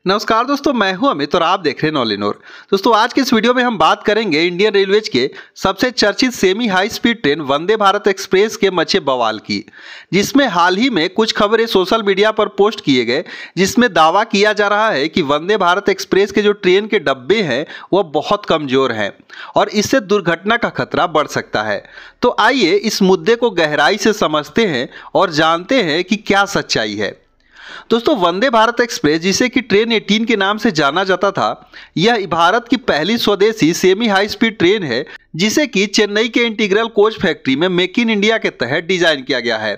नमस्कार दोस्तों, मैं हूं अमित और आप देख रहे हैं ऑल इन ऑल। दोस्तों, आज के इस वीडियो में हम बात करेंगे इंडियन रेलवेज के सबसे चर्चित semi high speed train Vande Bharat express के मचे बवाल की, जिसमें हाल ही में कुछ खबरें सोशल मीडिया पर पोस्ट किए गए, जिसमें दावा किया जा रहा है कि वंदे भारत एक्सप्रेस के जो ट्रेन के डब्बे हैं वह बहुत कमजोर हैं और इससे दुर्घटना का खतरा बढ़ सकता है। तो आइए इस मुद्दे को गहराई से समझते हैं और जानते हैं कि क्या सच्चाई है। दोस्तों, वंदे भारत एक्सप्रेस, जिसे कि ट्रेन 18 के नाम से जाना जाता था, यह भारत की पहली स्वदेशी सेमी हाई स्पीड ट्रेन है, जिसे कि चेन्नई के इंटीग्रल कोच फैक्ट्री में मेक इन इंडिया के तहत डिजाइन किया गया है।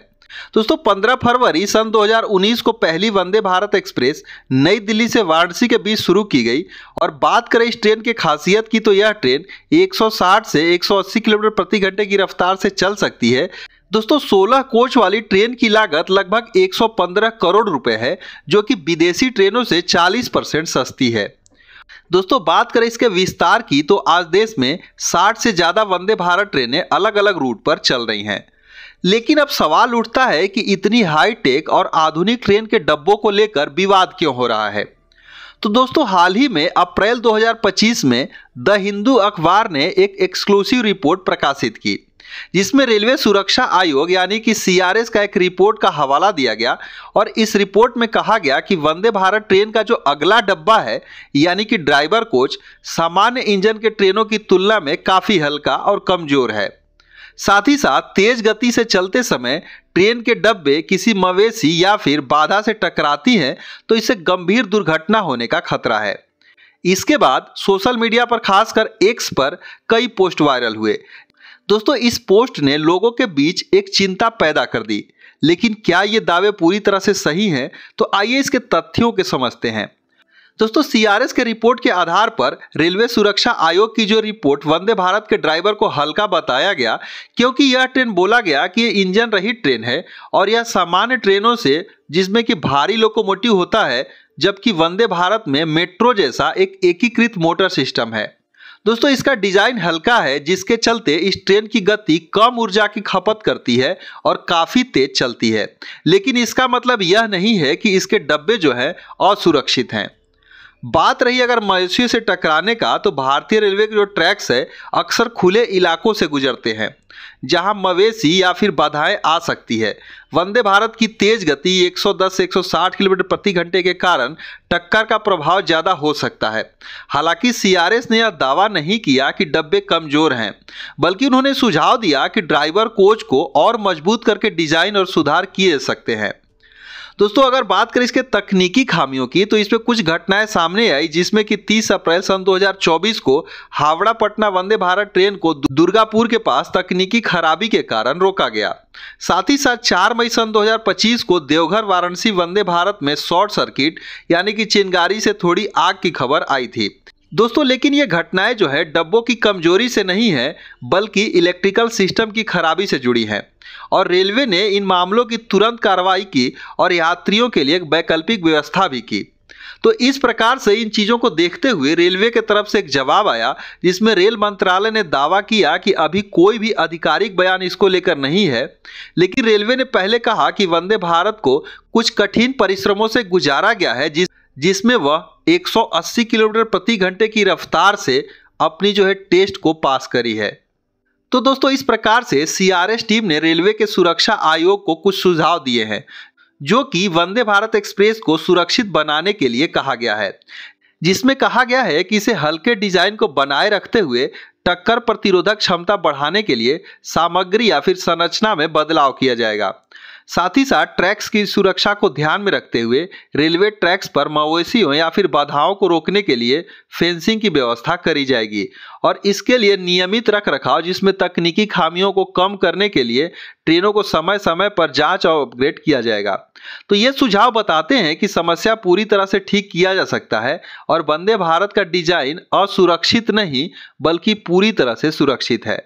दोस्तों, 15 फरवरी सन 2019 को पहली वंदे भारत एक्सप्रेस नई दिल्ली से वाराणसी के बीच शुरू की गई। और बात करें इस ट्रेन की खासियत की, तो यह ट्रेन 160 से 180 किलोमीटर प्रति घंटे की रफ्तार से चल सकती है। दोस्तों, 16 कोच वाली ट्रेन की लागत लगभग 115 करोड़ रुपए है, जो कि विदेशी ट्रेनों से 40% सस्ती है। दोस्तों, बात करें इसके विस्तार की, तो आज देश में 60 से ज्यादा वंदे भारत ट्रेनें अलग अलग रूट पर चल रही हैं। लेकिन अब सवाल उठता है कि इतनी हाई टेक और आधुनिक ट्रेन के डब्बों को लेकर विवाद क्यों हो रहा है। तो दोस्तों, हाल ही में अप्रैल 2025 में द हिंदू अखबार ने एक एक्सक्लूसिव रिपोर्ट प्रकाशित की, जिसमें रेलवे सुरक्षा आयोग यानी कि सीआरएस का एक रिपोर्ट का हवाला दिया गया। और इस रिपोर्ट में कहा गया कि वंदे भारत ट्रेन का जो अगला डब्बा है यानी कि ड्राइवर कोच, सामान्य इंजन के ट्रेनों की तुलना में काफी हल्का और कमजोर है। साथ ही साथ तेज गति से चलते समय ट्रेन के डब्बे किसी मवेशी या फिर बाधा से टकराती हैं तो इससे गंभीर दुर्घटना होने का खतरा है। इसके बाद सोशल मीडिया पर, खासकर एक्स पर, कई पोस्ट वायरल हुए। दोस्तों, इस पोस्ट ने लोगों के बीच एक चिंता पैदा कर दी। लेकिन क्या ये दावे पूरी तरह से सही हैं? तो आइए इसके तथ्यों के समझते हैं। दोस्तों, सीआरएस के रिपोर्ट के आधार पर रेलवे सुरक्षा आयोग की जो रिपोर्ट वंदे भारत के ड्राइवर को हल्का बताया गया, क्योंकि यह ट्रेन बोला गया कि ये इंजन रहित ट्रेन है और यह सामान्य ट्रेनों से, जिसमें कि भारी लोकोमोटिव होता है, जबकि वंदे भारत में मेट्रो जैसा एक एकीकृत मोटर सिस्टम है। दोस्तों, इसका डिजाइन हल्का है, जिसके चलते इस ट्रेन की गति कम ऊर्जा की खपत करती है और काफी तेज चलती है। लेकिन इसका मतलब यह नहीं है कि इसके डब्बे जो है असुरक्षित हैं। बात रही अगर मवेशियों से टकराने का, तो भारतीय रेलवे के जो ट्रैक्स है अक्सर खुले इलाकों से गुजरते हैं, जहां मवेशी या फिर बाधाएं आ सकती है। वंदे भारत की तेज गति 110 से 160 किलोमीटर प्रति घंटे के कारण टक्कर का प्रभाव ज्यादा हो सकता है। हालांकि सीआरएस ने यह दावा नहीं किया कि डब्बे कमजोर हैं, बल्कि उन्होंने सुझाव दिया कि ड्राइवर कोच को और मजबूत करके डिजाइन और सुधार किए जा सकते हैं। दोस्तों, अगर बात करें इसके तकनीकी खामियों की, तो इसमें कुछ घटनाएं सामने आई, जिसमें कि 30 अप्रैल सन 2024 को हावड़ा पटना वंदे भारत ट्रेन को दुर्गापुर के पास तकनीकी खराबी के कारण रोका गया। साथ ही साथ 4 मई सन 2025 को देवघर वाराणसी वंदे भारत में शॉर्ट सर्किट यानी कि चिंगारी से थोड़ी आग की खबर आई थी। दोस्तों, लेकिन ये घटनाएं जो है डब्बों की कमजोरी से नहीं है, बल्कि इलेक्ट्रिकल सिस्टम की खराबी से जुड़ी हैं। और रेलवे ने इन मामलों की तुरंत कार्रवाई की और यात्रियों के लिए एक वैकल्पिक व्यवस्था भी की। तो इस प्रकार से इन चीजों को देखते हुए रेलवे की तरफ से एक जवाब आया, जिसमें रेल मंत्रालय ने दावा किया कि अभी कोई भी आधिकारिक बयान इसको लेकर नहीं है। लेकिन रेलवे ने पहले कहा कि वंदे भारत को कुछ कठिन परिश्रमों से गुजारा गया है, जिसमें वह 180 किलोमीटर प्रति घंटे की रफ्तार से अपनी जो है टेस्ट को पास करी है। तो दोस्तों, इस प्रकार से सीआरएस टीम ने रेलवे के सुरक्षा आयोग को कुछ सुझाव दिए हैं, जो कि वंदे भारत एक्सप्रेस को सुरक्षित बनाने के लिए कहा गया है। जिसमें कहा गया है कि इसे हल्के डिजाइन को बनाए रखते हुए टक्कर प्रतिरोधक क्षमता बढ़ाने के लिए सामग्री या फिर संरचना में बदलाव किया जाएगा। साथ ही साथ ट्रैक्स की सुरक्षा को ध्यान में रखते हुए रेलवे ट्रैक्स पर मवेशियों या फिर बाधाओं को रोकने के लिए फेंसिंग की व्यवस्था करी जाएगी। और इसके लिए नियमित रखरखाव, जिसमें तकनीकी खामियों को कम करने के लिए ट्रेनों को समय समय पर जांच और अपग्रेड किया जाएगा। तो ये सुझाव बताते हैं कि समस्या पूरी तरह से ठीक किया जा सकता है और वंदे भारत का डिजाइन असुरक्षित नहीं, बल्कि पूरी तरह से सुरक्षित है।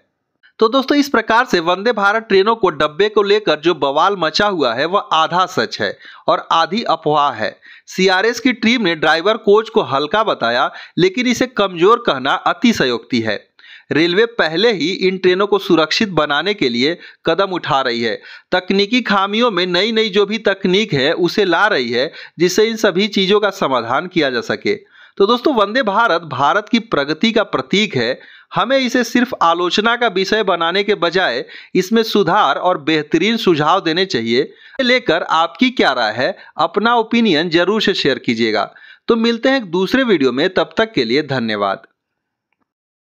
तो दोस्तों, इस प्रकार से वंदे भारत ट्रेनों को डब्बे को लेकर जो बवाल मचा हुआ है वह आधा सच है और आधी अफवाह है। सीआरएस की टीम ने ड्राइवर कोच को हल्का बताया, लेकिन इसे कमजोर कहना अतिशयोक्ति है। रेलवे पहले ही इन ट्रेनों को सुरक्षित बनाने के लिए कदम उठा रही है। तकनीकी खामियों में नई नई जो भी तकनीक है उसे ला रही है, जिससे इन सभी चीज़ों का समाधान किया जा सके। तो दोस्तों, वंदे भारत भारत की प्रगति का प्रतीक है। हमें इसे सिर्फ आलोचना का विषय बनाने के बजाय इसमें सुधार और बेहतरीन सुझाव देने चाहिए। लेकर आपकी क्या राय है, अपना ओपिनियन जरूर से शेयर कीजिएगा। तो मिलते हैं एक दूसरे वीडियो में, तब तक के लिए धन्यवाद।